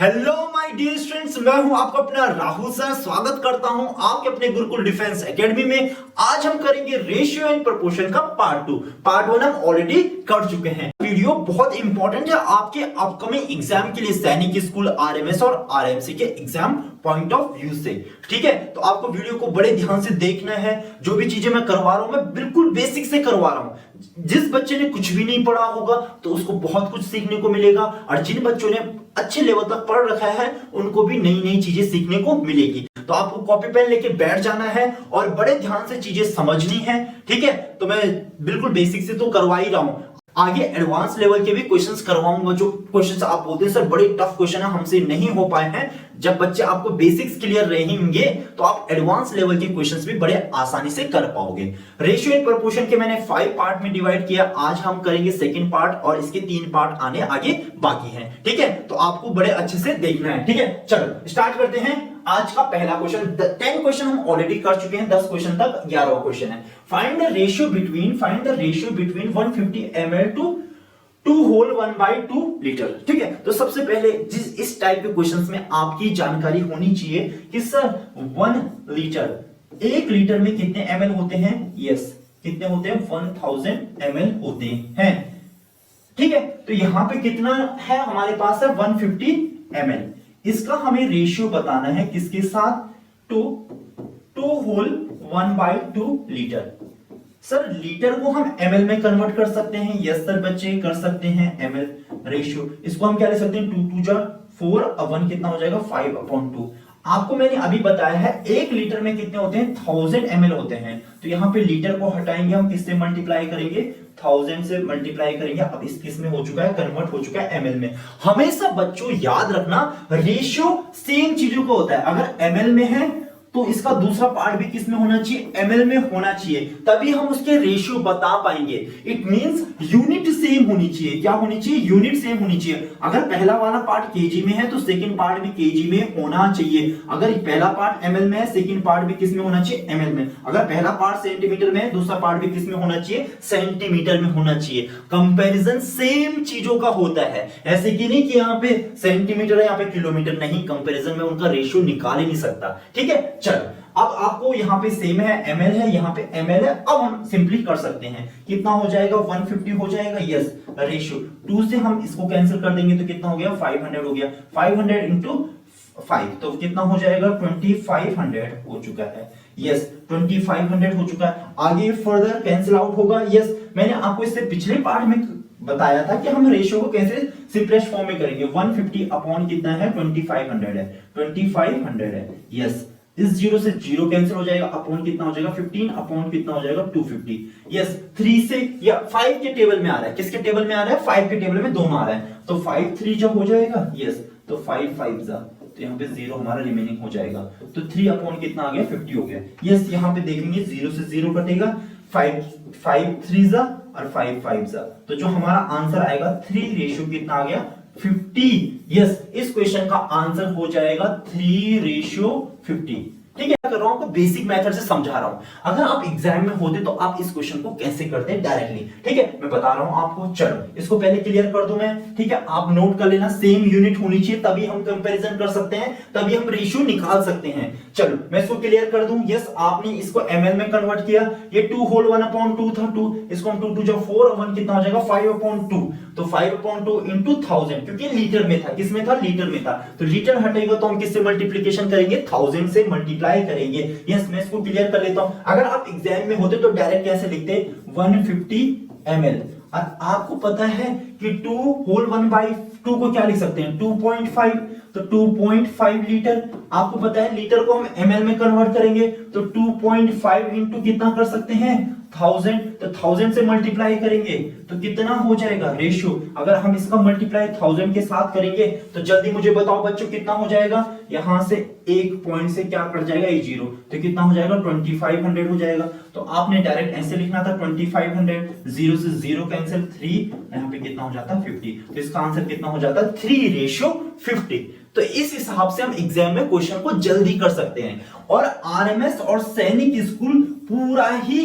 Hello my dear students, मैं हूं आपका अपना राहुल सर। स्वागत करता हूं आपके अपने गुरुकुल डिफेंस एकेडमी में। आज हम करेंगे रेशियो एंड प्रोपोर्शन का पार्ट 2। पार्ट 1 हम ऑलरेडी कर चुके हैं। वीडियो बहुत इंपॉर्टेंट है आपके अपकमिंग एग्जाम के लिए, सैनिक स्कूल, आरएमएस और आरएमसी के एग्जाम पॉइंट ऑफ व्यू से। ठीक है, तो आपको वीडियो को बड़े ध्यान से देखना है। जो भी चीजें मैं करवा रहा हूं, मैं बिल्कुल बेसिक से करवा रहा हूं। जिस बच्चे ने कुछ भी नहीं पढ़ा होगा तो उसको बहुत कुछ सीखने को मिलेगा, और जिन बच्चों ने अच्छे लेवल तक पढ़ रखा है उनको भी नई नई चीजें सीखने को मिलेगी। तो आपको कॉपी पेन लेके बैठ जाना है और बड़े ध्यान से चीजें समझनी है। ठीक है, तो मैं बिल्कुल बेसिक से तो करवा ही रहा हूं, आगे एडवांस लेवल के भी क्वेश्चंस करवाऊंगा। जो क्वेश्चंस आप बोलते हैं सर बड़े टफ क्वेश्चन है, हमसे नहीं हो पाए हैं, जब बच्चे आपको बेसिक्स क्लियर रहेंगे तो आप एडवांस लेवल के क्वेश्चंस भी बड़े आसानी से कर पाओगे। रेशियो एंड प्रोपोर्शन के मैंने 5 पार्ट में डिवाइड किया। आज हम करेंगे सेकंड पार्ट और इसके 3 पार्ट आने आगे बाकी हैं। ठीक है, तो आपको बड़े अच्छे से देखना है। ठीक है, चलो स्टार्ट करते हैं। आज का पहला क्वेश्चन, 10 क्वेश्चन हम ऑलरेडी कर चुके हैं, 10 क्वेश्चन तक 11वां क्वेश्चन है। Find the ratio between 150 ml to 2 whole 1/2 litre. ठीक है, तो सबसे पहले इस टाइप के क्वेश्चंस में आपकी जानकारी होनी चाहिए कि सर 1 लीटर, 1 लीटर में कितने ml होते हैं। यस, कितने होते हैं, 1000 ml होते हैं। ठीक है, तो यहां पे कितना है हमारे पास है 150 ml। इसका हमें रेशियो बताना है किसके साथ, 2 whole 1/2 लीटर। सर लीटर को हम ml में कन्वर्ट कर सकते हैं। यस सर बच्चे, कर सकते हैं ml रेशियो। इसको हम क्या ले सकते हैं, 2 2 जा 4 और 1 कितना हो जाएगा 5/2। आपको मैंने अभी बताया है 1 लीटर में कितने होते हैं, 1000 ml होते हैं। तो यहां पे लीटर को हटाएंगे, हम किससे मल्टीप्लाई करेंगे, 1000 से मल्टीप्लाई करेंगे। अब इस किस में हो चुका है, कन्वर्ट हो चुका है ml में। हमेशा बच्चों याद रखना, रेशियो सेम चीजों को होता है। अगर ml में है तो इसका दूसरा पार्ट भी किस में होना चाहिए, ml में होना चाहिए, तभी हम उसके रेशियो बता पाएंगे। इट मींस यूनिट सेम होनी चाहिए। क्या होनी चाहिए, यूनिट सेम होनी चाहिए। अगर पहला वाला पार्ट केजी में है तो सेकंड पार्ट भी केजी में होना चाहिए। अगर पहला पार्ट ml में है, सेकंड पार्ट भी किस में होना चाहिए, ml में। अगर पहला पार्ट सेंटीमीटर में है, दूसरा पार्ट भी किस में होना चाहिए, सेंटीमीटर में होना चाहिए। कंपैरिजन सेम चीजों का होता है, ऐसे कि नहीं कि यहाँ पे सेंटीमीटर है, यहाँ पे किलोमीटर, नहीं। कंपैरिजन में उनका रेशियो निकाल ही नहीं सकता। ठीक है, चलो अब आपको यहां पे सेम है, ml है, यहां पे ml है। अब हम सिंपली कर सकते हैं, कितना हो जाएगा 150 हो जाएगा। यस, रेशियो 2 से हम इसको कैंसिल कर देंगे तो कितना हो गया 500 हो गया। 500 इंटू 5 तो कितना हो जाएगा 2500 हो चुका है। यस, 2500 हो चुका है। आगे फर्दर कैंसिल आउट होगा। यस, मैंने आपको इससे पिछले पार्ट में बताया था कि हम रेशियो को कैसे सिंपलेस्ट फॉर्म में करेंगे। 150 अपॉन कितना है, 2500 है, 2500 है। यस, इस 0 से 0 कैंसिल हो जाएगा, अपॉन कितना हो जाएगा 15, अपॉन कितना हो जाएगा 250। यस, 3 से या 5 के टेबल में आ रहा है, किसके टेबल में आ रहा है, 5 के टेबल में दोनों आ रहा है, तो 5 3 जब हो जाएगा। यस, तो 5 5 जा, तो यहाँ पे 0 हमारा रिमेनिंग हो जाएगा, तो 3 अपॉन कितना आ गया 50 हो गया। यस, यहाँ पे देखेंगे 0 से 0 कटेगा, 5 5 3 जा और 5 5 जा, तो जो हमारा आंसर आएगा 3 रेशियो कितना आ गया 50। यस, इस क्वेश्चन का आंसर हो जाएगा 3:50। ठीक है, कर रहा हूं आपको बेसिक मेथड से समझा रहा हूं। अगर आप एग्जाम में होते तो आप इस क्वेश्चन को कैसे करते हैं डायरेक्टली। ठीक है, मैं बता रहा हूं आपको। चलो इसको पहले क्लियर कर दूं मैं। ठीक है, आप नोट कर लेना, सेम यूनिट होनी चाहिए, तभी हम कंपैरिजन कर सकते हैं, तभी हम रेशियो निकाल सकते हैं। चलो मैं इसको क्लियर कर दूं। यस, आपने इसको ml में कन्वर्ट किया, ये 2 whole 1/2 था, 2 इसको हम 2 2 जब 4 1 कितना हो जाएगा 5/2, तो 5/2 इंटू 1000, क्योंकि लीटर में था, किसमें था, लीटर में था, तो लीटर हटेगा तो हम किससे मल्टीप्लिकेशन करेंगे, 1000 से मल्टीप्लाई करेंगे। यस, मैं इसको क्लियर कर लेता हूं। अगर आप एग्जाम में होते तो डायरेक्ट कैसे लिखते, 150 ml, और आपको पता है कि 2 whole 1/2 को क्या लिख सकते हैं, 2.5, तो 2.5 लीटर। आपको पता है लीटर को हम ml में कन्वर्ट करेंगे तो 2.5 इंटू कितना कर सकते हैं 1000, तो 1000 से मल्टीप्लाई करेंगे तो कितना हो जाएगा रेशियो। अगर हम इसका मल्टीप्लाई 1000 के साथ करेंगे तो जल्दी मुझे बताओ बच्चों कितना हो जाएगा, यहां से एक पॉइंट से क्या कट जाएगा, 0, तो कितना हो जाएगा 2500 हो जाएगा। तो आपने डायरेक्ट ऐसे लिखना था 2500, 0 से 0 कैंसिल, 3 यहाँ पे कितना हो जाता 50, तो इसका आंसर कितना हो जाता 3:50। तो इस हिसाब से हम एग्जाम में क्वेश्चन को जल्दी कर सकते हैं। और आरएमएस और सैनिक स्कूल पूरा ही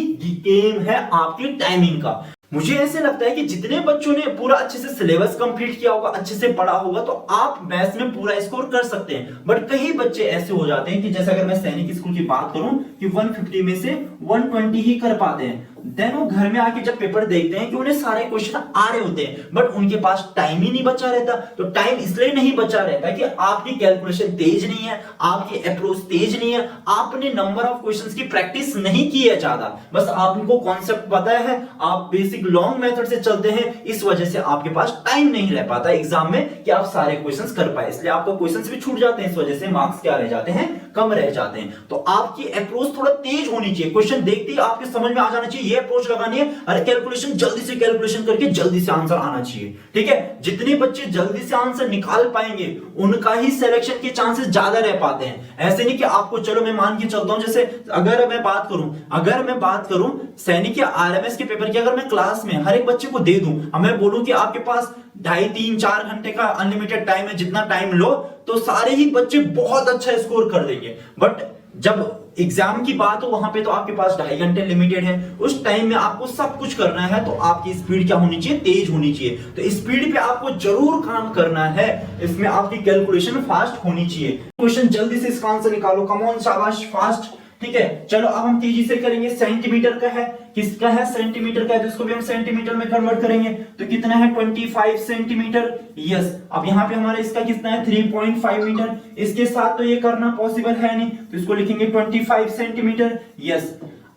गेम है आपकी टाइमिंग का। मुझे ऐसे लगता है कि जितने बच्चों ने पूरा अच्छे से सिलेबस कंप्लीट किया होगा, अच्छे से पढ़ा होगा, तो आप मैथ्स में पूरा स्कोर कर सकते हैं। बट कई बच्चे ऐसे हो जाते हैं कि जैसे अगर मैं सैनिक स्कूल की बात करूं कि 150 में से 120 ही कर पाते हैं, देन वो घर में आके जब पेपर देखते हैं कि उन्हें सारे क्वेश्चन आ रहे होते हैं, बट उनके पास टाइम ही नहीं बचा रहता। तो टाइम इसलिए नहीं बचा रहता कि आपकी कैलकुलेशन तेज नहीं है, आपकी अप्रोच तेज नहीं है, आपने नंबर ऑफ क्वेश्चंस की प्रैक्टिस नहीं की है ज्यादा, बस आपको कॉन्सेप्ट पता है, आप बेसिक लॉन्ग मेथड से चलते हैं, इस वजह से आपके पास टाइम नहीं रह पाता एग्जाम में कि आप सारे क्वेश्चंस कर पाए, इसलिए आपको क्वेश्चंस भी छूट जाते हैं, इस वजह से मार्क्स क्या रह जाते हैं, कम रह जाते हैं। तो आपकी अप्रोच थोड़ा तेज होनी चाहिए, क्वेश्चन देखते ही आपके समझ में आ जाना चाहिए, ये अप्रोच लगानी है, अरे कैलकुलेशन जल्दी से कैलकुलेशन करके जल्दी से आंसर आना चाहिए। ठीक है, जितने बच्चे जल्दी से आंसर निकाल पाएंगे उनका ही सिलेक्शन के चांसेस ज्यादा रह पाते हैं। ऐसे नहीं कि आपको, चलो मैं मान के चलता हूं, जैसे अगर मैं बात करूं सैनिक या आरएमएस के पेपर की, अगर मैं क्लास में हर एक बच्चे को दे दूं, अब मैं बोलूं कि आपके पास 2.5, 3, 4 घंटे का अनलिमिटेड टाइम है, जितना टाइम लो, तो सारे ही बच्चे बहुत अच्छा स्कोर कर देंगे। बट जब एग्जाम की बात हो, वहां पे तो आपके पास 2.5 घंटे लिमिटेड है, उस टाइम में आपको सब कुछ करना है, तो आपकी स्पीड क्या होनी चाहिए, तेज होनी चाहिए। तो स्पीड पे आपको जरूर काम करना है, इसमें आपकी कैलकुलेशन फास्ट होनी चाहिए। क्वेश्चन जल्दी से इसका आंसर निकालो, कम ऑन, शाबाश, फास्ट। ठीक है, चलो अब हम तेजी से करेंगे। सेंटीमीटर का है, किसका है, सेंटीमीटर का है, तो इसको भी हम सेंटीमीटर में कन्वर्ट करेंगे, तो कितना है, 25 सेंटीमीटर। यस, अब यहाँ पे हमारा इसका कितना है, 3.5 मीटर। इसके साथ तो ये करना पॉसिबल है नहीं, तो इसको लिखेंगे 25 सेंटीमीटर। यस,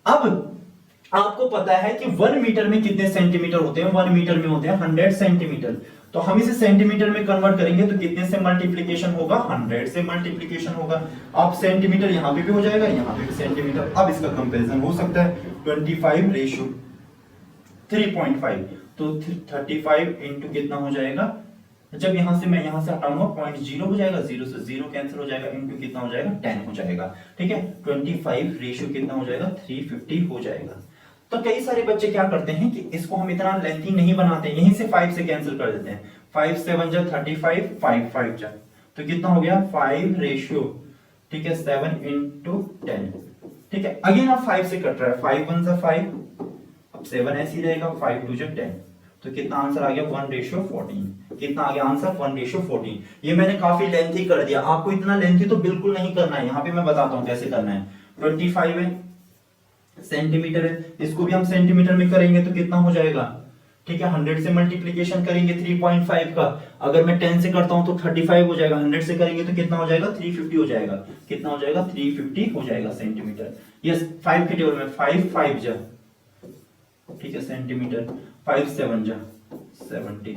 अब आपको पता है कि 1 मीटर में कितने सेंटीमीटर होते हैं, 1 मीटर में होते हैं 100 सेंटीमीटर। तो हम इसे सेंटीमीटर में कन्वर्ट करेंगे, तो कितने से मल्टीप्लिकेशन होगा, 100 से मल्टीप्लिकेशन होगा। अब सेंटीमीटर यहां पे भी हो जाएगा, यहां पे भी सेंटीमीटर। अब इसका कंपैरिजन हो सकता है, 25 रेशियो 3.5, तो 35 इंटू कितना हो जाएगा, जब यहां से मैं यहां से हटाऊंगा 0.0 हो जाएगा, 0 से 0 कैंसिल हो जाएगा, इंटू कितना हो जाएगा, 10 हो जाएगा। ठीक है, 25 रेशियो कितना हो जाएगा, 350 हो जाएगा। तो कई सारे बच्चे क्या करते हैं कि इसको हम इतना लेंथी नहीं बनाते, यहीं से 5 से कैंसिल कर देते हैं, 5 7 जा 35, 5 5 जा, तो कितना हो गया, 5 रेशियो, ठीक है, 7 इंटू 10। ठीक है, अगेन अब 5 से कट रहा है, 5 1 जा 5, अब 7 ऐसे ही रहेगा, 5 2 जा 10, तो कितना आंसर आ गया, 1:14। कितना आ गया आंसर, 1:14। ये मैंने काफी लेंथी कर दिया, आपको इतना लेंथी तो बिल्कुल नहीं करना है, यहाँ पे मैं बताता हूँ कैसे करना है। 25 है, सेंटीमीटर है, इसको भी हम सेंटीमीटर में करेंगे तो कितना हो जाएगा, ठीक है, 100 से मल्टीप्लिकेशन करेंगे 3.5 का, अगर मैं 10 से करता हूं तो 35 हो जाएगा, 100 से करेंगे तो कितना हो जाएगा, 350 हो जाएगा। कितना हो जाएगा, 350 हो जाएगा सेंटीमीटर। यस, 5 के टेबल में 5 5 जा, ठीक है, सेंटीमीटर, 5 7 जा 70,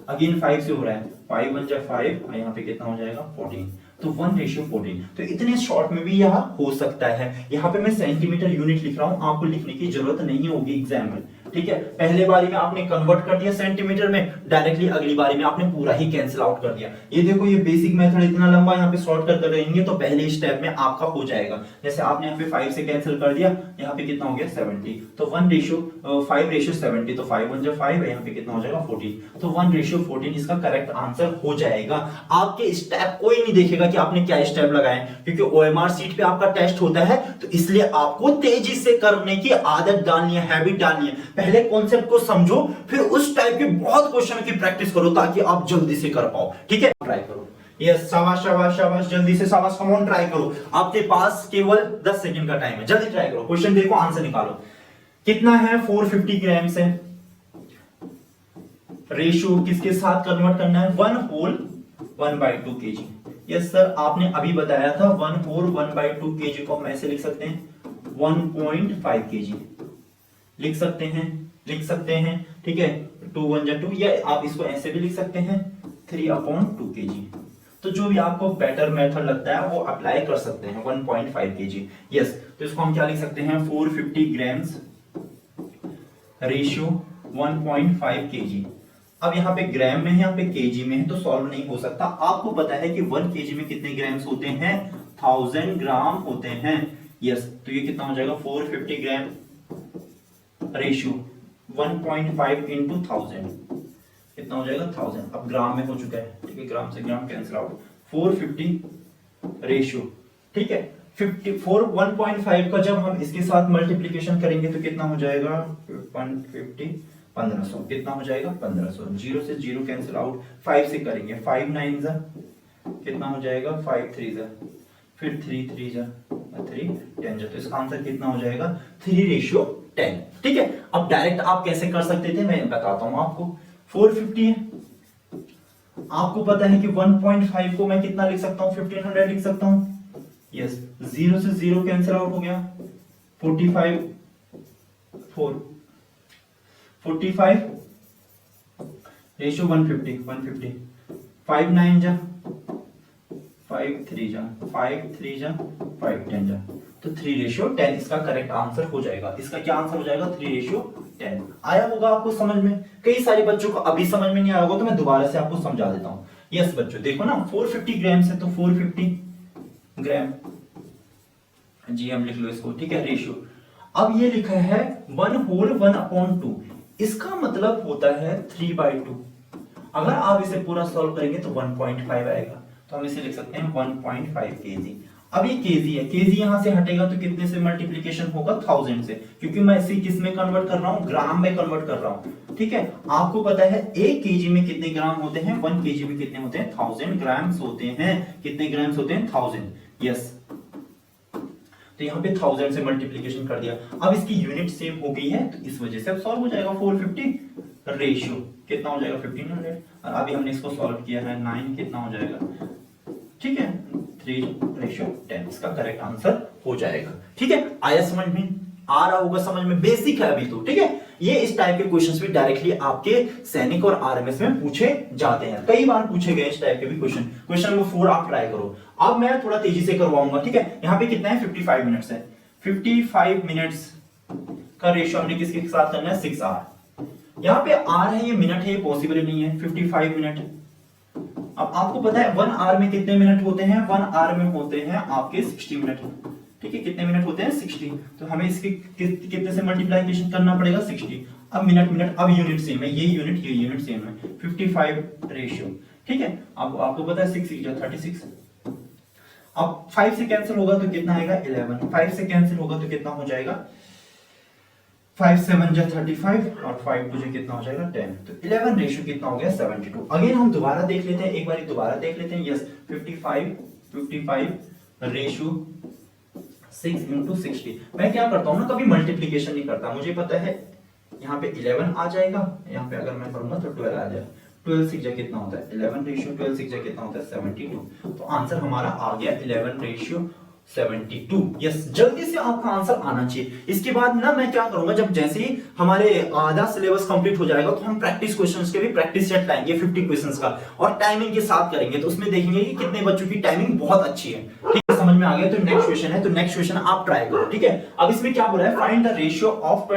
अगेन 5 से हो रहा है, 5 1 जा 5, यहाँ पे कितना हो जाएगा, 14, तो 1:14। तो इतने शॉर्ट में भी यह हो सकता है। यहाँ पे मैं सेंटीमीटर यूनिट लिख रहा हूं, आपको लिखने की जरूरत नहीं होगी एग्जाम में। ठीक है, पहले बारी में आपने कन्वर्ट कर दिया सेंटीमीटर में, डायरेक्टली अगली बारी में आपने पूरा ही कैंसिल आउट कर दिया। ये देखो, ये बेसिक मेथड इतना लंबा यहाँ पे शॉर्ट कर रहेंगे तो पहले स्टेप में आपका हो जाएगा। जैसे आपने यहाँ पे 5 से कैंसिल कर दिया, यहाँ पे कितना हो गया, 70, तो 5:70, तो 5 1 जा 5, यहाँ पे कितना हो जाएगा, 14, तो 1:14 इसका करेक्ट आंसर हो जाएगा। आपके स्टेप कोई नहीं देखेगा कि आपने क्या स्टेप लगाए, क्योंकि ओएमआर सीट पे आपका टेस्ट होता है, तो इसलिए आपको तेजी से करने की आदत डालनी है, हैबिट डालनी है। पहले कॉन्सेप्ट को समझो, फिर उस टाइप के बहुत क्वेश्चन की प्रैक्टिस करो ताकि आप जल्दी से कर पाओ। ठीक है, ट्राई करो। यस, शाबाश शाबाश शाबाश, जल्दी से, शाबाश, कम ऑन, ट्राई करो। आपके पास केवल 10 सेकंड का टाइम है, जल्दी ट्राई करो, क्वेश्चन देखो, आंसर निकालो। कितना है, 450 ग्राम से, रेशियो किसके साथ कन्वर्ट करना है, 1 होल 1/2 kg। यस सर, आपने अभी बताया था 1 होल 1/2 kg को हम ऐसे लिख सकते हैं, 1.5 kg लिख सकते हैं, ठीक है, 2 1 जा 2, या आप इसको ऐसे भी लिख सकते हैं, 3/2 kg। तो जो भी आपको बेटर मेथड लगता है वो अप्लाई कर सकते हैं, 1.5 kg। यस, तो इसको हम क्या लिख सकते हैं, 450 ग्राम्स रेशियो 1.5 kg। अब यहाँ पे ग्राम में है, यहाँ पे केजी में है, तो सॉल्व नहीं हो सकता। आपको पता है कि 1 kg में कितने ग्राम्स होते हैं, 1000 ग्राम होते हैं। यस, तो ये कितना हो जाएगा, 450 ग्राम रेशियो 1.5 इंटू 1000, कितना हो जाएगा, 1000। अब ग्राम में हो चुका है, ठीक है, ग्राम से ग्राम कैंसिल आउट, 450 रेशियो, ठीक है, 1.5 का जब हम इसके साथ मल्टीप्लीकेशन करेंगे तो कितना हो जाएगा, 150 1500 कितना हो जाएगा 1500। 0 से 0 कैंसिल आउट, 5 से करेंगे 5 9 जा कितना हो जाएगा 5 3 जा, फिर 3 3 जा 3 10 जा, तो इसका आंसर कितना हो जाएगा 3:10। ठीक है, अब डायरेक्ट आप कैसे कर सकते थे मैं बताता हूं आपको। 450 है, आपको पता है कि 1.5 को मैं कितना लिख सकता हूं 1500 लिख सकता हूं। यस, 0 से 0 कैंसिल आउट हो गया, 45 रेशियो 150 5 9 जा 5 3 जा 5 3 जा 5 10 जा, तो 3:10 इसका करेक्ट आंसर हो जाएगा। इसका क्या आंसर हो जाएगा 3:10। आया होगा आपको समझ में? कई सारे बच्चों को अभी समझ में नहीं आया होगा, तो मैं दोबारा से आपको समझा देता हूं। यस बच्चों देखो ना, 450 ग्राम से तो 450 ग्राम जीएम लिख लो इसको। ठीक है, रेशियो अब ये लिखा है 1/1/2, इसका मतलब होता है 3/2। अगर आप इसे पूरा सॉल्व करेंगे तो 1.5 आएगा, तो हम इसे लिख सकते हैं 1.5 केजी। अब ये केजी है, केजी यहां से हटेगा तो कितने से मल्टीप्लीकेशन होगा 1000 से, क्योंकि मैं इसे किस में कन्वर्ट कर रहा हूं ग्राम में कन्वर्ट कर रहा हूं। ठीक है, आपको पता है 1 केजी में कितने ग्राम होते हैं, 1 केजी में कितने होते हैं 1000 ग्राम्स होते हैं। कितने ग्राम्स होते हैं 1000। यस, तो यहाँ पे 1000 से मल्टीप्लीकेशन कर दिया। अब इसकी यूनिट सेम हो गई है, तो इस वजह से अब सॉल्व हो जाएगा। 450 रेशियो कितना हो जाएगा 1500, और अभी हमने इसको सॉल्व किया है 9 कितना हो जाएगा। ठीक है, 3:10 इसका करेक्ट आंसर हो जाएगा। ठीक है, आया समझ में? आ रहा होगा समझ में, बेसिक है अभी तो। ठीक है, ये इस टाइप के क्वेश्चंस भी डायरेक्टली आपके सैनिक और आरएमएस में पूछे जाते हैं, कई बार पूछे गए इस टाइप के भी क्वेश्चन। क्वेश्चन नंबर 4 आप ट्राई करो। अब मैं थोड़ा तेजी से करवाऊंगा। ठीक है, यहाँ पे कितना है 55 मिनट्स है। 55 मिनट्स का रेशियो हमने किसके साथ करना है 6 आर। यहाँ पे आर है, ये मिनट है, ये पॉसिबल नहीं है। 55 मिनट, अब आपको पता है 1 आवर में कितने मिनट होते हैं, 1 आवर में होते हैं आपके 60 मिनट। ठीक है, कितने मिनट होते हैं 60, तो हमें इसके कितने से मल्टीप्लिकेशन करना पड़ेगा 60। अब मिनट, अब यूनिट सेम है, ये यूनिट सेम है। 55 रेशियो। ठीक है, अब आपको पता है 6 6 जा 36। अब 5 से कैंसिल होगा तो कितना आएगा 11। 5 से कैंसिल होगा तो कितना हो जाएगा 5 7 जा 35, और 5 2 जा कितना हो जाएगा 10। तो 11 रेशियो कितना हो गया 72। अगेन हम दोबारा देख लेते हैं, एक बार दोबारा देख लेते हैं। Yes, 55 ratio 6 into 60। मैं क्या करता हूं ना, कभी मल्टीप्लीकेशन नहीं करता, मुझे पता है यहाँ पे 11 आ जाएगा, यहाँ पे अगर मैं करूंगा तो 12 आ जाएगा। 12 6 जा कितना होता है 11 रेशियो 12 6 जा कितना होता है 72। तो आंसर हमारा आ गया 11 रेशियो 72। यस, जल्दी से आपका आंसर आना चाहिए। इसके बाद ना मैं क्या करूंगा, जब जैसे ही हमारे आधा सिलेबस कंप्लीट हो जाएगा तो हम प्रैक्टिस क्वेश्चंस के भी प्रैक्टिस सेट लाएंगे 50 क्वेश्चंस का, और टाइमिंग के साथ करेंगे। तो उसमें देखेंगे कि कितने बच्चों की टाइमिंग बहुत अच्छी है। ठीक है, समझ में आ गया? तो नेक्स्ट क्वेश्चन है, तो नेक्स्ट क्वेश्चन आप ट्राई करो। ठीक है, अब इसमें क्या बोला है, find the ratio of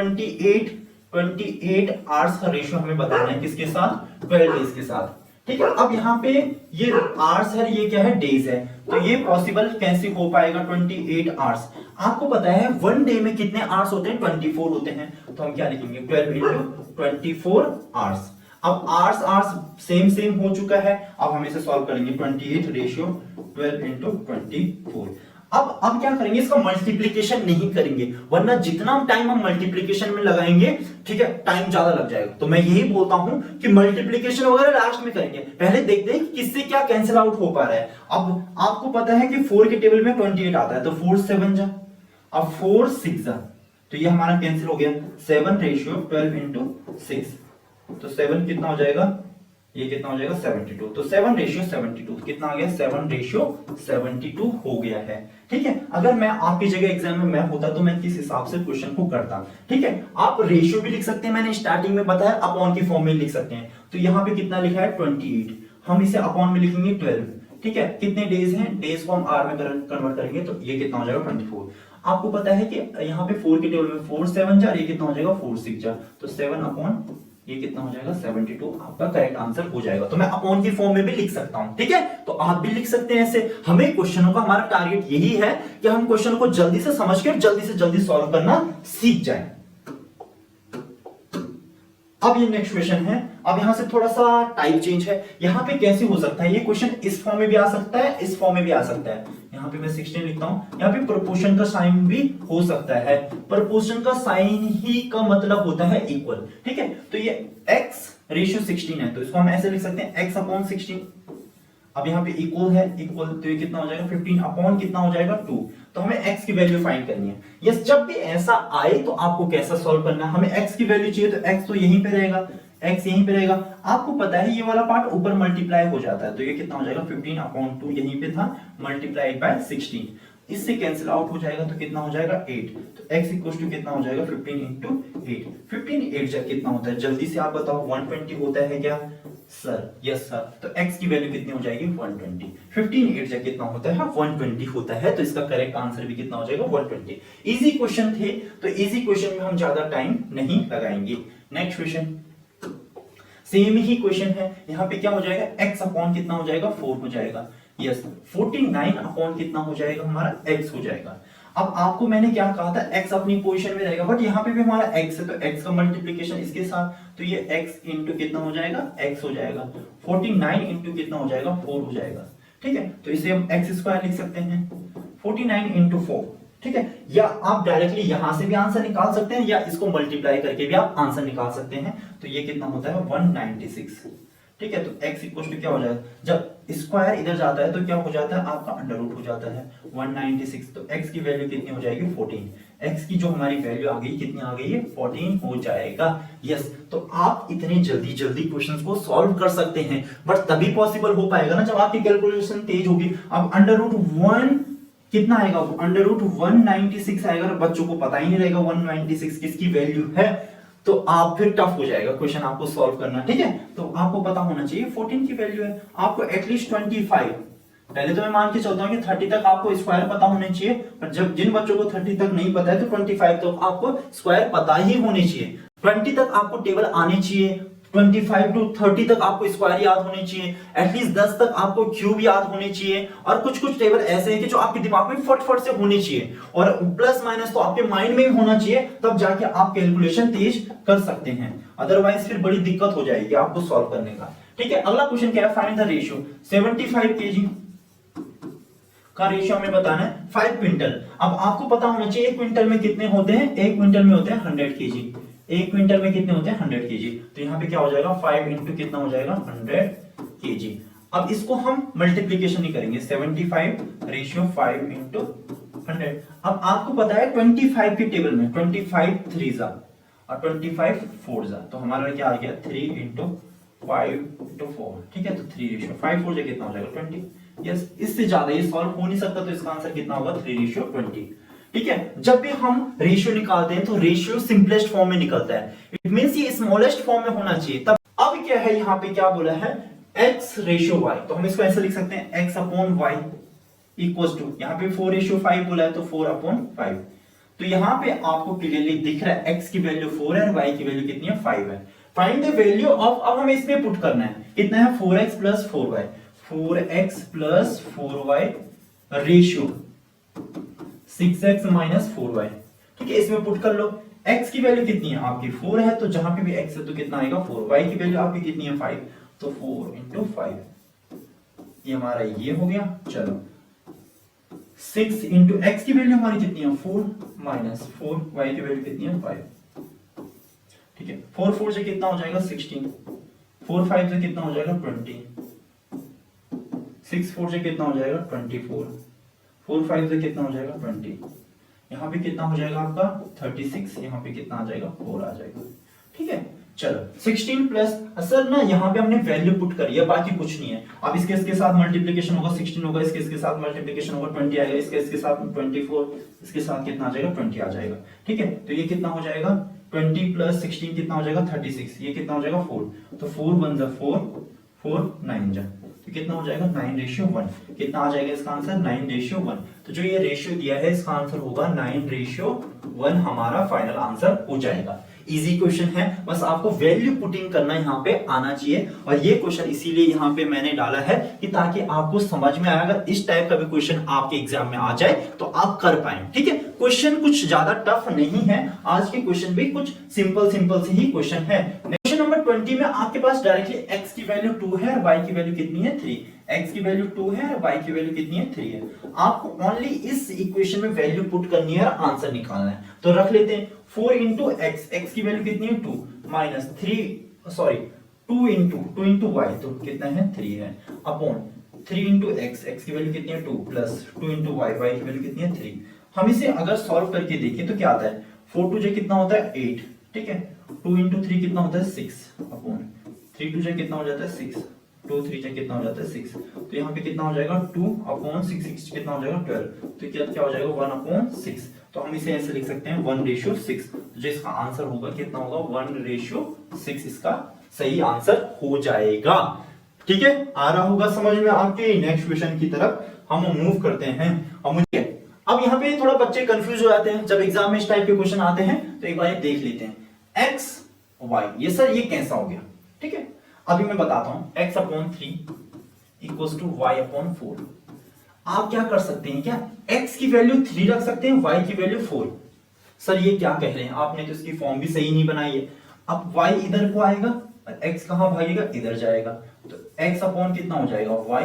28 hours का रेशियो हमें बताना है किसके साथ 12 डेज के साथ। ठीक है, अब यहाँ पे ये आवर्स है, ये क्या है डेज है, तो ये पॉसिबल कैसे हो पाएगा 28 आवर्स। आपको पता है 1 डे में कितने आवर्स होते हैं 24 होते हैं, तो हम क्या लिखेंगे 12 into 24 आवर्स। अब आवर्स सेम हो चुका है, अब हम इसे सॉल्व करेंगे 28 रेशियो 12 into 24। अब क्या करेंगे, इसका मल्टीप्लीकेशन नहीं करेंगे, वरना जितना टाइम हम मल्टीप्लीकेशन में लगाएंगे ठीक है टाइम ज्यादा लग जाएगा। तो मैं यही बोलता हूं कि मल्टीप्लीकेशन वगैरह लास्ट में करेंगे, पहले देखते हैं कि किससे क्या कैंसिल आउट हो पा रहा है। अब आपको पता है कि 4 के टेबल में 28 आता है, तो 4 7 जा, अब 4 6 जा, तो ये हमारा कैंसिल हो गया। 7 रेशियो 12 into 6, तो 7 कितना हो जाएगा, ये कितना हो जाएगा 72। तो 7 रेशियो 72 कितना आ गया 7 रेशियो 72 हो गया है। ठीक है, अगर मैं आपकी जगह एग्जाम में मैं होता तो मैं किस हिसाब से क्वेश्चन को करता। ठीक है, आप रेशियो भी लिख सकते हैं, मैंने स्टार्टिंग में बताया, अपॉन की फॉर्म में लिख सकते हैं। तो यहाँ पे कितना लिखा है 28, हम इसे अपॉन में लिखेंगे 12। ठीक है, कितने डेज हैं, डेज को हम आर में कन्वर्ट करेंगे, तो ये कितना हो जाएगा 24। आपको पता है कि यहाँ पे 4 के टेबल में 4 7 जा, ये कितना हो जाएगा 4 6 जा, तो 7 अपॉन ये कितना हो जाएगा 72 आपका करेक्ट आंसर हो जाएगा। तो मैं अपॉन की फॉर्म में भी लिख सकता हूं। ठीक है, तो आप भी लिख सकते हैं ऐसे। हमें क्वेश्चनों का हमारा टारगेट यही है कि हम क्वेश्चन को जल्दी से समझ के जल्दी से जल्दी सॉल्व करना सीख जाएं। अब ये नेक्स्ट क्वेश्चन है, अब यहां से थोड़ा सा टाइप चेंज है। यहां पे कैसे हो सकता है ये क्वेश्चन, इस फॉर्म में भी आ सकता है, इस फॉर्म में भी आ सकता है। यहाँ पे मैं 16 लिखता हूँ। यहाँ पे प्रोपोर्शन का साइन भी हो सकता है, प्रोपोर्शन का साइन ही का मतलब होता है इक्वल, ठीक है। तो ये x रेशियो 16 है, तो इसको हम ऐसे लिख सकते हैं x अपॉन 16। अब यहाँ पे इक्वल है, इक्वल तो ये कितना हो जाएगा 15 अपॉन कितना हो जाएगा 2। तो हमें x की वैल्यू फाइंड करनी है। यस, जब भी ऐसा आए तो आपको कैसा सॉल्व करना है, हमें x की वैल्यू चाहिए तो x तो यहीं पे रहेगा, x यहीं पे रहेगा। आपको पता है ये वाला पार्ट ऊपर मल्टीप्लाई हो जाता है, तो ये कितना हो जाएगा 15 अपॉन 2 यहीं पे था, मल्टीप्लाइड बाय 16। इससे कैंसिल आउट हो जाएगा तो कितना हो जाएगा 8। तो x इक्वल टू कितना हो जाएगा 15 इंटू 8। 15 8 जा कितना होता है, जल्दी से आप बताओ, 120 होता है क्या सर? Yes sir. तो x की वैल्यू कितनी हो जाएगी 120। 15 8 जा कितना होता है 120 होता है, तो इसका करेक्ट आंसर भी कितना हो जाएगा 120। इजी क्वेश्चन थे, तो इजी क्वेश्चन में हम ज्यादा टाइम नहीं लगाएंगे। नेक्स्ट क्वेश्चन, सेम ही क्वेश्चन है। यहाँ पे क्या हो जाएगा x अपॉन कितना हो जाएगा 4 हो जाएगा। यस, 49 अपॉन कितना हो जाएगा हमारा x हो जाएगा। अब आपको मैंने क्या कहा था, x अपनी पोजीशन में रहेगा, बट यहाँ पे भी हमारा x है, तो x का मल्टीप्लिकेशन इसके साथ, तो ये x इंटू कितना हो जाएगा x हो जाएगा। 49 इंटू कितना हो जाएगा 4 हो जाएगा, ठीक है। तो इसे हम x स्क्वायर लिख सकते हैं, 49 इंटू 4, ठीक है। या आप डायरेक्टली यहां से भी आंसर निकाल सकते हैं, या इसको मल्टीप्लाई करके भी आप आंसर निकाल सकते हैं। तो ये कितना होता है 196, ठीक है। तो x इक्वल टू क्या हो जाएगा, जब स्क्वायर इधर जाता है तो क्या हो जाता है आपका अंडर रूट हो जाता है 196। तो x की वैल्यू कितनी हो जाएगी 14। x की जो हमारी वैल्यू आ गई कितनी आ गई है 14 हो जाएगा। यस, तो आप इतने जल्दी जल्दी क्वेश्चंस को सॉल्व कर सकते हैं, बट तभी पॉसिबल हो पाएगा ना जब आपकी कैलकुलेशन तेज होगी। अब अंडर रूट 1 कितना आएगा, अंडर रूट 196 आएगा, बच्चों को पता ही नहीं रहेगा 196 किसकी वैल्यू है, तो आप फिर टफ हो जाएगा क्वेश्चन आपको सॉल्व करना, ठीक है। तो आपको पता होना चाहिए 14 की वैल्यू है, आपको एटलीस्ट 25, पहले तो मैं मान के चलता हूं कि 30 तक आपको स्क्वायर पता होने चाहिए, पर जब जिन बच्चों को 30 तक नहीं पता है तो 25 तो आपको स्क्वायर पता ही होने चाहिए। 20 तक आपको टेबल आने चाहिए, 25 टू 30 तक आपको स्क्वायर याद होने चाहिए, एटलीस्ट 10 तक आपको क्यूब याद होने चाहिए, और कुछ कुछ टेबल ऐसे हैं कि जो आपके दिमाग में फट से होने चाहिए, और प्लस माइनस तो आपके माइंड में भी होना चाहिए, तब जाके आप कैलकुलेशन तेज कर सकते हैं। अदरवाइज फिर बड़ी दिक्कत हो जाएगी आपको सॉल्व करने का, ठीक है। अगला क्वेश्चन क्या है, फाइंड द रेशियो। 75 केजी का रेशियो हमें बताना है 5 क्विंटल। अब आपको पता होना चाहिए 1 क्विंटल में कितने होते हैं, 1 क्विंटल में होते हैं 100 केजी। 1 क्विंटल में कितने होते हैं 100 केजी। तो यहाँ पे क्या हो जाएगा 5 इंटू कितना हो जाएगा 100 केजी। अब इसको हम मल्टीप्लीकेशन नहीं करेंगे, 75 रेशियो 5 इंटू 100। अब आपको पता है 25 के टेबल में 25 3 जा और 25 4 जा, तो हमारा क्या आ गया 3 इंटू 5 इंटू 4, ठीक है। तो 3 रेशियो 5 4 जा कितना हो जाएगा 20। यस, इससे ज्यादा ये सॉल्व हो नहीं सकता, तो इसका आंसर कितना होगा 3 रेशियो 20, ठीक है। जब भी हम रेशियो निकालते हैं तो रेशियो सिंपलेस्ट फॉर्म में निकलता है, इट मींस ये स्मॉलेस्ट फॉर्म में होना चाहिए। तब अब क्या है, यहाँ पे क्या बोला है x रेशियो y, तो हम इसको ऐसे लिख सकते हैं x upon y equals to, यहाँ पे 4 रेशियो 5 बोला है तो 4 अपॉन 5। तो यहाँ पे आपको क्लियरली दिख रहा है x की वैल्यू 4 है और y की वैल्यू कितनी है 5 है। फाइंड द वैल्यू ऑफ, अब हमें इसमें पुट करना है कितना है 4x plus 4y, 4x plus 4y ratio 6x minus 4y, ठीक है। इसमें पुट कर लो, x की वैल्यू कितनी है आपकी 4 है, तो जहां पे भी x है तो कितना आएगा 4, y की वैल्यू आपकी कितनी है 5, तो 4 इंटू 5, ये हमारा ये हो गया। चलो 6 इंटू x की वैल्यू हमारी कितनी है 4 माइनस 4, y की वैल्यू कितनी है 5, ठीक है। 4 4 से कितना हो जाएगा 16, 4 5 से कितना हो जाएगा 20, 6 4 से कितना हो जाएगा 24, 4 5 से कितना हो जाएगा 20, यहाँ पे कितना हो जाएगा आपका 36, यहाँ पे कितना आ जाएगा 4 आ जाएगा, ठीक है। चलो 16 प्लस, सर ना यहाँ पे हमने वैल्यू पुट करी है, बाकी कुछ नहीं है। अब इसके साथ मल्टीप्लिकेशन होगा 16 होगा, इसके साथ मल्टीप्लिकेशन होगा 20 आएगा, इसके साथ 24, इसके साथ कितना आ जाएगा 20 आ जाएगा, ठीक है। तो ये कितना हो जाएगा 20 प्लस 16 कितना हो जाएगा 36, ये कितना हो जाएगा 4, तो 4 1 जा 4, 4 9 जा, तो कितना हो जाएगा 9 रेशियो 1, कितना आ जाएगा इसका आंसर 9 रेशियो 1। तो जो ये रेशियो दिया है इसका आंसर होगा 9 रेशियो 1, हमारा फाइनल आंसर हो जाएगा। इजी क्वेश्चन है, बस आपको वैल्यू पुटिंग करना यहाँ पे आना चाहिए, और ये क्वेश्चन इसीलिए यहाँ पे मैंने डाला है कि ताकि आपको समझ में आए, अगर इस टाइप का भी क्वेश्चन आपके एग्जाम में आ जाए तो आप कर पाए, ठीक है। क्वेश्चन कुछ ज्यादा टफ नहीं है, आज के क्वेश्चन भी कुछ सिंपल से ही क्वेश्चन है। क्वेश्चन नंबर 20 में आपके पास डायरेक्टली x की वैल्यू 2 है और y की वैल्यू कितनी है 3। x की वैल्यू 2 है और y की वैल्यू कितनी है 3 है। आपको ओनली इस इक्वेशन में वैल्यू पुट करनी है और आंसर निकालना है। तो रख लेते हैं 4 इंटू x की वैल्यू कितनी है 2 माइनस 2 इंटू y तो कितना है 3 है अपॉन 3 इंटू x की वैल्यू कितनी है 2 प्लस 2 इंटू y की वैल्यू कितनी है 3। हम इसे अगर सॉल्व करके देखें तो क्या आता है 4 टू जे कितना होता है 8, ठीक है। 2 इंटू 3 कितना होता है 6 अपॉन 3 टू जे कितना हो जाता है 6, 2 3 जे कितना हो जाता है 6। तो यहाँ पे कितना हो जाएगा 2 अपॉन 6 कितना हो जाएगा 12। तो क्या हो जाएगा 1 अपॉन 6। तो हम इसे ऐसे लिख सकते हैं 1:6। जो इसका आंसर होगा कितना होगा 1:6 इसका सही आंसर हो जाएगा। ठीक है, आ रहा होगा समझ में आपके। नेक्स्ट क्वेश्चन की तरफ हम मूव करते हैं। अब यहाँ पे थोड़ा बच्चे कंफ्यूज हो जाते हैं जब एग्जाम में इस टाइप के क्वेश्चन आते हैं। तो एक बार देख लेते हैं x y, ये सर ये कैसा हो गया। ठीक है, अभी मैं बताता हूं x upon 3 equals to y upon 4। आप क्या कर सकते हैं, क्या x की वैल्यू 3 रख सकते हैं, y की वैल्यू 4। सर ये क्या कह रहे हैं, आपने तो इसकी फॉर्म भी सही नहीं बनाई है। अब y इधर को आएगा और x कहां भागेगा, इधर जाएगा। तो x अपॉन कितना हो जाएगा y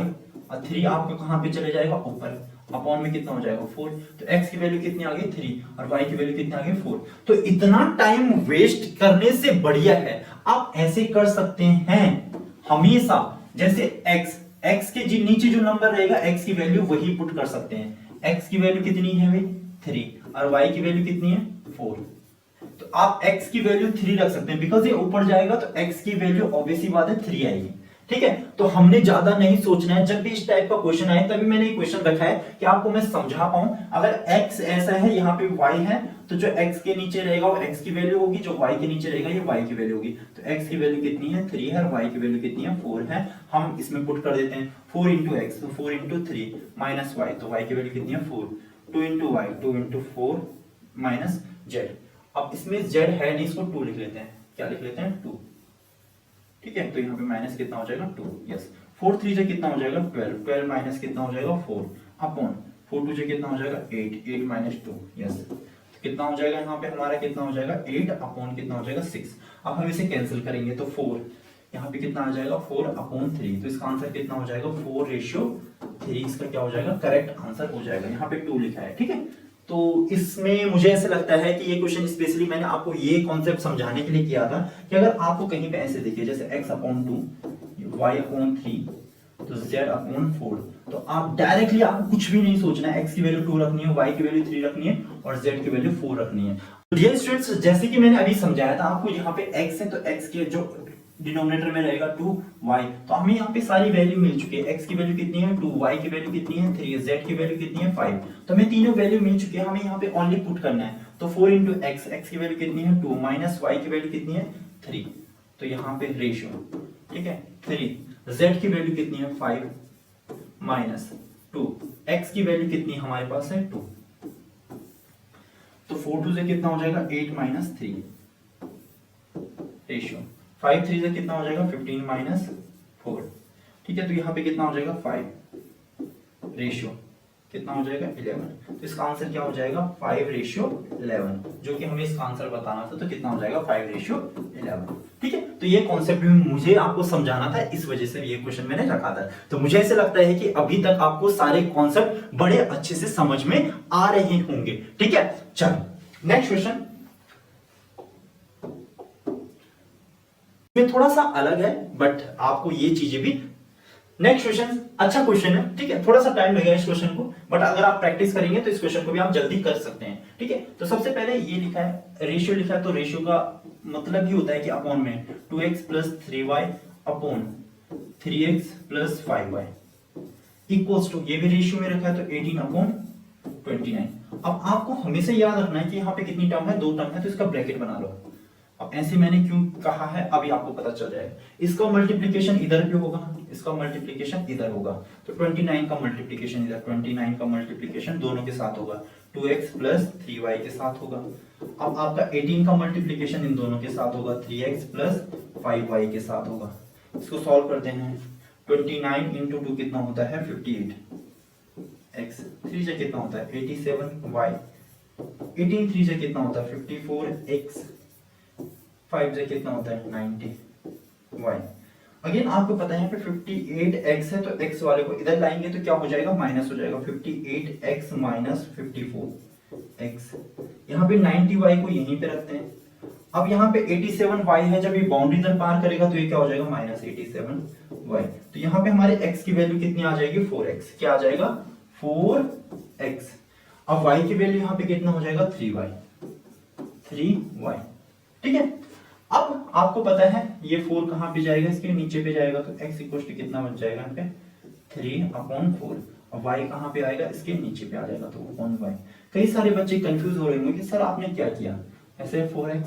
और 3 आपका कहां पे चले जाएगा, ऊपर। अपॉन में कितना हो जाएगा 4। तो x की वैल्यू कितनी आ गई 3 और y की वैल्यू कितनी आ गई 4। तो इतना टाइम वेस्ट करने से बढ़िया है आप ऐसे कर सकते हैं हमेशा। जैसे x के नीचे जो नंबर रहेगा x की वैल्यू वही पुट कर सकते हैं। x की वैल्यू कितनी है भाई 3 और y की वैल्यू कितनी है 4। तो आप x की वैल्यू 3 रख सकते हैं बिकॉज ये ऊपर जाएगा तो x की वैल्यू ऑब्वियसली बात है 3 आएगी। ठीक है, तो हमने ज्यादा नहीं सोचना है। जब भी इस टाइप का क्वेश्चन आए तभी मैंने ये क्वेश्चन रखा है कि आपको मैं समझा पाऊं। अगर x ऐसा है, यहाँ पे y है, तो जो x के नीचे रहेगा वो x की वैल्यू होगी, जो y के नीचे रहेगा ये y की वैल्यू होगी। तो x की वैल्यू कितनी है 3 है और y की वैल्यू कितनी है 4 है। हम इसमें पुट कर देते हैं 4 इंटू एक्स, तो 4 इंटू 3 माइनस y, तो y की वैल्यू कितनी है 4। 2 into y, 2 into 4 minus z। अब इसमें z है नहीं, इसको 2 लिख लेते हैं। क्या लिख लेते हैं 2। ठीक है, तो यहाँ पे माइनस कितना हो जाएगा 2। यस, 4 3 से कितना हो जाएगा 12, 12 माइनस कितना हो जाएगा 4 अपॉन 4 2 से कितना हो जाएगा 8, 8 माइनस 2। यस, तो कितना हो जाएगा यहाँ पे हमारा, कितना हो जाएगा 8 अपॉन कितना हो जाएगा 6। अब हम इसे कैंसिल करेंगे तो 4 यहाँ पे कितना आ जाएगा 4 अपॉन 3। तो इसका आंसर कितना हो जाएगा 4:3। इसका क्या हो जाएगा करेक्ट आंसर हो जाएगा। यहाँ पे 2 लिखा है। ठीक है, तो इसमें मुझे ऐसा लगता है कि ये क्वेश्चन स्पेशली मैंने आपको ये कॉन्सेप्ट समझाने के लिए किया था कि अगर आपको कहीं पे ऐसे देखिए जैसे x अपॉन 2 y अपॉन 3 तो z अपॉन 4, तो आप डायरेक्टली आपको कुछ भी नहीं सोचना है। x की वैल्यू 2 रखनी है, y की वैल्यू 3 रखनी है और z की वैल्यू 4 रखनी है। डियर स्टूडेंट्स, जैसे कि मैंने अभी समझाया था आपको, यहाँ पे x है तो x के जो डिनोमिनेटर में रहेगा 2y, तो हमें यहाँ पे सारी वैल्यू मिल चुकी है। x की वैल्यू कितनी है 2, y की वैल्यू कितनी है 3, z की वैल्यू कितनी है 5। तो हमें तीनों वैल्यू मिल चुकी है, हमें यहाँ पे ओनली पुट करना है। तो 4 इंटू x की वैल्यू कितनी है 2 माइनस y की वैल्यू कितनी है 3, तो यहाँ पे रेशियो, ठीक है 3। z की वैल्यू कितनी है 5 माइनस 2, x की वैल्यू कितनी हमारे पास है 2, तो 4 2 से कितना हो जाएगा 8 माइनस 3 रेशियो 5 3 से कितना हो जाएगा 15 माइनस 4। ठीक है, तो यहाँ पे कितना हो जाएगा 5 रेशियो कितना हो जाएगा 11। तो इसका आंसर क्या हो जाएगा 5:11, जो कि हमें इसका आंसर बताना था। तो कितना हो जाएगा 5:11। ठीक है, तो ये कॉन्सेप्ट भी मुझे आपको समझाना था, इस वजह से ये क्वेश्चन मैंने रखा था। तो मुझे ऐसे लगता है कि अभी तक आपको सारे कॉन्सेप्ट बड़े अच्छे से समझ में आ रहे होंगे। ठीक है, चलो नेक्स्ट क्वेश्चन में थोड़ा सा अलग है, बट आपको ये चीजें भी। नेक्स्ट क्वेश्चन अच्छा क्वेश्चन है, ठीक है, थोड़ा सा टाइम लगेगा इस क्वेश्चन को, बट अगर आप प्रैक्टिस करेंगे तो इस क्वेश्चन को भी आप जल्दी कर सकते हैं। ठीक है, तो सबसे पहले ये लिखा है रेशियो लिखा है, तो रेशियो का मतलब ही होता है कि अपॉन में 2x plus 3y upon 3x plus 5y equals to, ये भी रेशियो में रखा है तो 18 अपॉन 29। अब आपको हमेशा याद रखना है कि यहाँ पे कितनी टर्म है, 2 टर्म है, तो इसका ब्रैकेट बना लो। अब ऐसे मैंने क्यों कहा है अभी आपको पता चल जाएगा। इसका मल्टीप्लिकेशन इधर भी होगा, इसका मल्टीप्लिकेशन इधर होगा, तो 29 का मल्टीप्लिकेशन इधर, 29 का मल्टीप्लिकेशन दोनों के साथ होगा, 2x प्लस 3y के साथ होगा। अब आपका 18 का मल्टीप्लिकेशन इन दोनों के साथ होगा, 3x प्लस 5y के साथ होगा। इसको सॉल्व करते हैं, 29 इंटू 2 कितना होता है 58, x 3 से कितना होता है 87y, 18 3 से कितना होता है 54x, 5 से कितना होता है 90, y। अगेन आपको पता है यहाँ पे 58x है, तो x वाले को इधर लाएंगे तो क्या हो जाएगा, माइनस हो जाएगा, 58x माइनस 54x। यहाँ पे 90y को यहीं पे रखते हैं। अब यहाँ पे 87y है, जब ये बाउंड्री इधर पार करेगा तो ये क्या हो जाएगा, माइनस 87y। तो यहाँ पे हमारे x की वैल्यू कितनी आ जाएगी, 4x। क्या आ जाएगा, 4x। अब y की वैल्यू यहाँ पे कितना हो जाएगा, 3y। ठीक है। अब आपको पता है ये 4 कहां पे जाएगा, इसके नीचे पे जाएगा, तो x इक्वल टू कितना बन जाएगा यहाँ पे 3/4। अब y कहां पे आएगा, इसके नीचे पे आ जाएगा, तो अपॉन y। कई सारे बच्चे कंफ्यूज हो रहे होंगे कि सर आपने क्या किया, ऐसे 4x,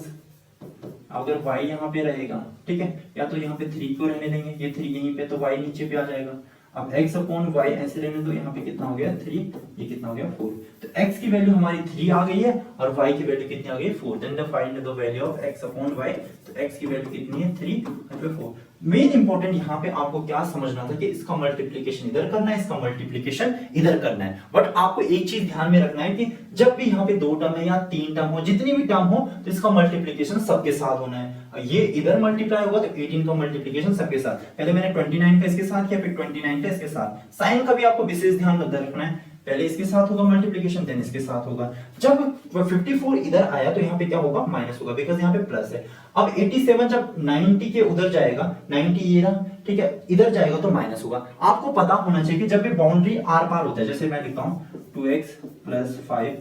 अगर y यहाँ पे रहेगा, ठीक है, या तो यहाँ पे 3 को रहने देंगे, ये 3 यहीं पे, तो y नीचे पे आ जाएगा। अब x अपॉन y ऐसे रहने दो, यहाँ पे कितना हो गया 3, ये कितना हो गया 4। तो x की वैल्यू हमारी 3 आ गई है और y की वैल्यू कितनी आ गई, 4। Then the find the value of x upon y। तो x की वैल्यू कितनी है, 3 और 4। मेन इंपॉर्टेंट यहाँ पे आपको क्या समझना था कि इसका मल्टीप्लिकेशन इधर करना है, इसका मल्टीप्लिकेशन इधर करना है। बट आपको एक चीज ध्यान में रखना है कि जब भी यहाँ पे 2 टर्म है या 3 टर्म हो, जितनी भी टर्म हो, तो इसका मल्टीप्लिकेशन सबके साथ होना है। ये इधर मल्टीप्लाई होगा तो 18 का मल्टीप्लिकेशन सबके साथ। पहले मैंने 29 का इसके साथ किया, फिर 29 का इसके साथ। साइन का भी आपको विशेष ध्यान रखना है, पहले इसके साथ होगा मल्टीप्लिकेशन, देन इसके साथ होगा। जब 54 इधर आया तो यहाँ पे क्या होगा, माइनस होगा, बिकॉज यहाँ पे प्लस है। अब 87 जब 90 के उधर जाएगा, 90 ये रहा, ठीक है, इधर जाएगा तो माइनस होगा। आपको पता होना चाहिए कि जब भी बाउंड्री आर पार होता है, जैसे मैं लिखता हूँ 2x + 5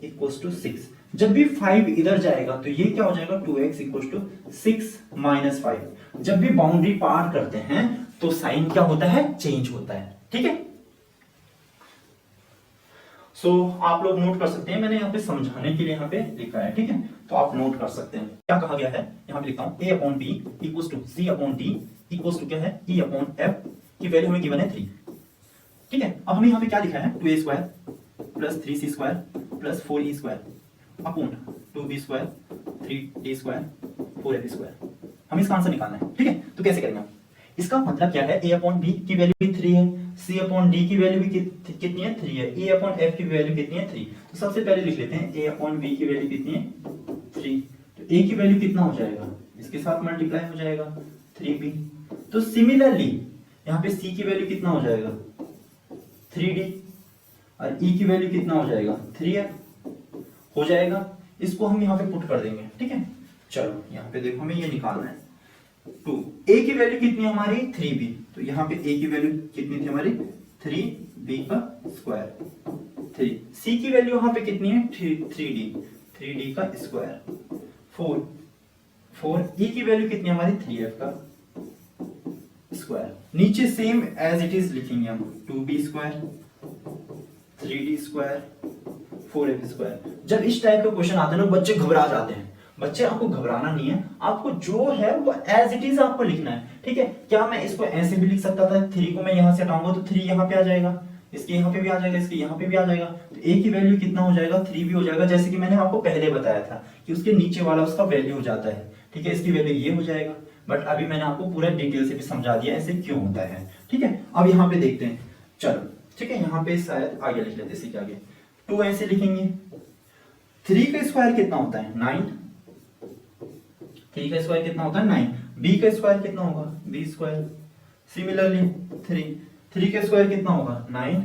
= 6, जब भी 5 इधर जाएगा तो ये क्या हो जाएगा, 2x = 6 - 5। जब भी बाउंड्री पार करते हैं तो साइन क्या होता है, चेंज होता है। ठीक है, सो आप लोग नोट कर सकते हैं, मैंने यहाँ पे समझाने के लिए यहाँ पे लिखा है। ठीक है, तो आप नोट कर सकते हैं क्या कहा गया है, यहाँ पे लिखता हूँ a/b = c/d = क्या है, e/f की वैल्यू हमें गिवन है 3। ठीक है, अब हमें यहाँ पे क्या लिखा है, 2a² + 3c² + 4e² upon 2b² 3d² 4f²। हमें इसका आंसर निकालना है। ठीक है, तो कैसे करेंगे, इसका मतलब क्या है, a/b की वैल्यू भी 3 है, c/d की वैल्यू भी कितनी है, 3 है, e/f की वैल्यू कितनी है, 3। तो सबसे पहले लिख लेते हैं a/b की वैल्यू कितनी है, 3। तो a की वैल्यू कितना हो जाएगा, इसके साथ मल्टीप्लाई हो जाएगा 3b। तो सिमिलरली यहाँ पे c की वैल्यू कितना हो जाएगा, 3d, और e की वैल्यू कितना हो जाएगा, 3f हो जाएगा। इसको हम यहाँ पे पुट कर देंगे। ठीक है, चलो यहाँ पे देखो, हमें ये निकालना है। 2 a की वैल्यू कितनी है हमारी, 3b, तो यहाँ पे a की वैल्यू कितनी थी हमारी, 3b का स्क्वायर 3। c की वैल्यू यहाँ पे कितनी है, 3d का स्क्वायर 4। e की वैल्यू कितनी है हमारी, 3f का स्क्वायर। नीचे सेम एज इट इज लिखेंगे हम, 2b² 3d² 4f²। जब इस टाइप का क्वेश्चन आते हैं ना, बच्चे घबरा जाते हैं। बच्चे आपको घबराना नहीं है, आपको जो है वो एज इट इज आपको लिखना है। ठीक है, क्या मैं इसको ऐसे भी लिख सकता था, 3 को मैं यहां से हटाऊंगा तो 3 यहाँ पे आ जाएगा, इसके यहाँ पे भी आ जाएगा, इसके यहाँ पे भी आ जाएगा। तो a की वैल्यू कितना हो जाएगा, 3 भी हो जाएगा, जैसे कि मैंने आपको पहले बताया था कि उसके नीचे वाला उसका वैल्यू हो जाता है। ठीक है, इसकी वैल्यू ये हो जाएगा, बट अभी मैंने आपको पूरा डिटेल से भी समझा दिया ऐसे क्यों होता है। ठीक है, अब यहाँ पे देखते हैं, चलो ठीक है, यहाँ पे शायद आगे लिख लेते हैं, आगे 2 ऐसे लिखेंगे। 3 का स्क्वायर कितना होता है, 9। 3 का स्क्वायर कितना होता है, 9। b का स्क्वायर कितना होगा, b²। सिमिलरली 3 का स्क्वायर कितना होगा, 9।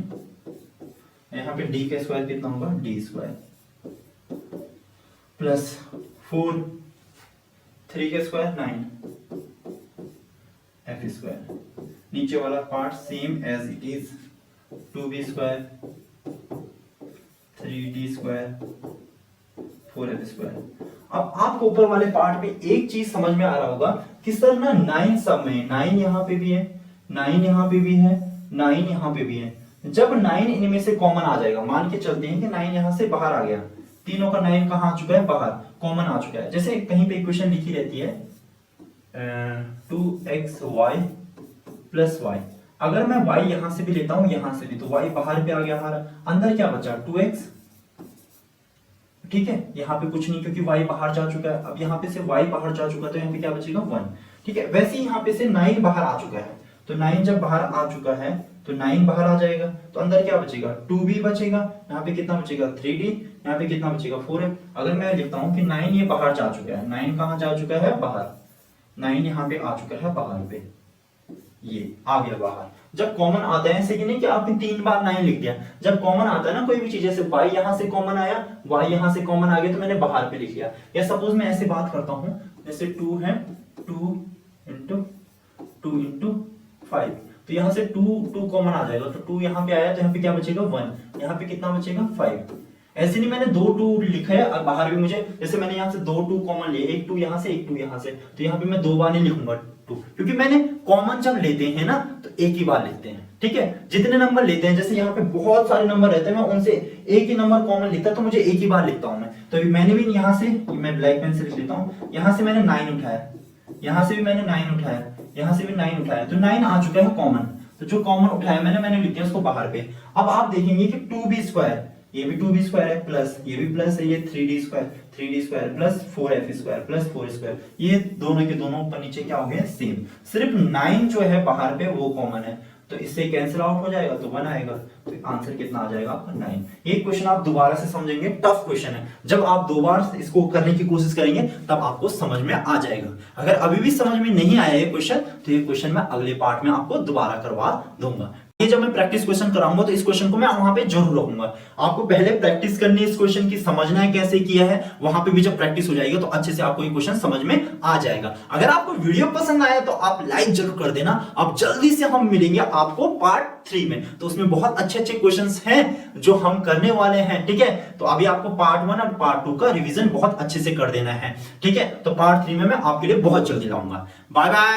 यहाँ पे d का स्क्वायर कितना होगा, d² प्लस 4। 3 का स्क्वायर 9 f²। नीचे वाला part same as it is, 2b² 3d² 4f²। अब आपको ऊपर वाले पार्ट में एक चीज समझ में आ रहा होगा कि सर ना 9 सब में, 9 यहाँ पे भी है, 9 यहाँ पे भी है, 9 यहाँ पे भी है। जब 9 इनमें से कॉमन आ जाएगा, मान के चलते हैं कि 9 यहाँ से बाहर आ गया, तीनों का 9 कहाँ आ चुका है, बाहर, कॉमन आ चुका है। जैसे कहीं पे इक्वेशन लिखी रहती है 2xy + y, अगर मैं y यहां से भी लेता हूं, यहां से भी, तो y बाहर पे आ गया हमारा, अंदर क्या बचा, 2x। ठीक है, यहाँ पे कुछ नहीं क्योंकि y बाहर जा चुका है। अब यहाँ पे से y बाहर जा चुका है तो यहाँ पे क्या बचेगा, 1। ठीक है, वैसे ही यहाँ पे से 9 बाहर आ चुका है, तो 9 जब बाहर आ चुका है तो 9 बाहर आ जाएगा, तो अंदर क्या बचेगा, 2b बचेगा। यहाँ पे कितना बचेगा, 3d। यहाँ पे कितना बचेगा, 4f। अगर मैं लिखता हूँ कि 9 ये बाहर जा चुका है, 9 कहाँ जा चुका है, बाहर, 9 यहाँ पे आ चुका है बाहर पे, ये आ गया बाहर। जब कॉमन आता है ऐसे कि नहीं कि आपने 3 बार 9 लिख दिया, जब कॉमन आता है ना कोई भी चीज, जैसे y यहां से कॉमन आया, y यहां से कॉमन आ गया तो मैंने बाहर पे लिख लिया। या सपोज मैं ऐसे बात करता हूं, जैसे 2 है, 2 इंटू 5, तो यहां से 2 कॉमन आ जाएगा, तो 2 यहां पे आया तो यहां पे क्या बचेगा 1, यहां पे कितना बचेगा 5। ऐसे नहीं मैंने 2 लिखा है और बाहर भी मुझे, जैसे मैंने यहाँ से 2 कॉमन लिए, एक 2 यहाँ से एक 2 यहाँ से, तो यहाँ पे मैं 2 बार नहीं लिखूंगा 2, क्योंकि मैंने कॉमन जब लेते हैं ना तो एक ही बार लेते हैं। ठीक है, जितने नंबर लेते हैं, जैसे यहाँ पे बहुत सारे नंबर रहते हैं, मैं उनसे एक ही नंबर कॉमन लिखता तो मुझे एक ही बार लिखता हूं मैं। तो मैंने भी यहाँ से, मैं ब्लैक पेन से लिख लेता हूँ, यहाँ से मैंने 9 उठाया, यहाँ से भी मैंने 9 उठाया, यहाँ से भी 9 उठाया, तो 9 आ चुका है कॉमन। तो जो कॉमन उठाया मैंने लिख दिया उसको बाहर पे। अब आप देखेंगे कि 2b², ये भी 2b² है, प्लस ये भी प्लस है, ये 3d² प्लस 4f² प्लस 4², ये दोनों के दोनों ऊपर नीचे क्या हो गए सेम। सिर्फ 9 जो है बाहर पे वो कॉमन है, तो इससे कैंसिल आउट हो जाएगा तो 1 आएगा, तो आंसर कितना आ जाएगा आपका 9। ये क्वेश्चन आप दोबारा से समझेंगे, टफ क्वेश्चन है, जब आप 2 बार इसको करने की कोशिश करेंगे तब आपको समझ में आ जाएगा। अगर अभी भी समझ में नहीं आया ये क्वेश्चन, तो ये क्वेश्चन मैं अगले पार्ट में आपको दोबारा करवा दूंगा। ये जब मैं प्रैक्टिस क्वेश्चन कराऊंगा तो इस क्वेश्चन को मैं वहां पे जरूर रखूंगा। आपको पहले प्रैक्टिस करनी है इस क्वेश्चन की, समझना है कैसे किया है, वहां पे भी जब प्रैक्टिस हो जाएगी तो अच्छे से आपको ये क्वेश्चन समझ में आ जाएगा। अगर आपको वीडियो पसंद आया तो आप लाइक जरूर कर देना। अब जल्दी से हम मिलेंगे आपको पार्ट 3 में, तो उसमें बहुत अच्छे अच्छे क्वेश्चंस हैं जो हम करने वाले हैं। ठीक है, तो अभी आपको पार्ट 1 और पार्ट 2 का रिविजन बहुत अच्छे से कर देना है। ठीक है, तो पार्ट 3 में मैं आपके लिए बहुत जल्दी लाऊंगा। Bye bye.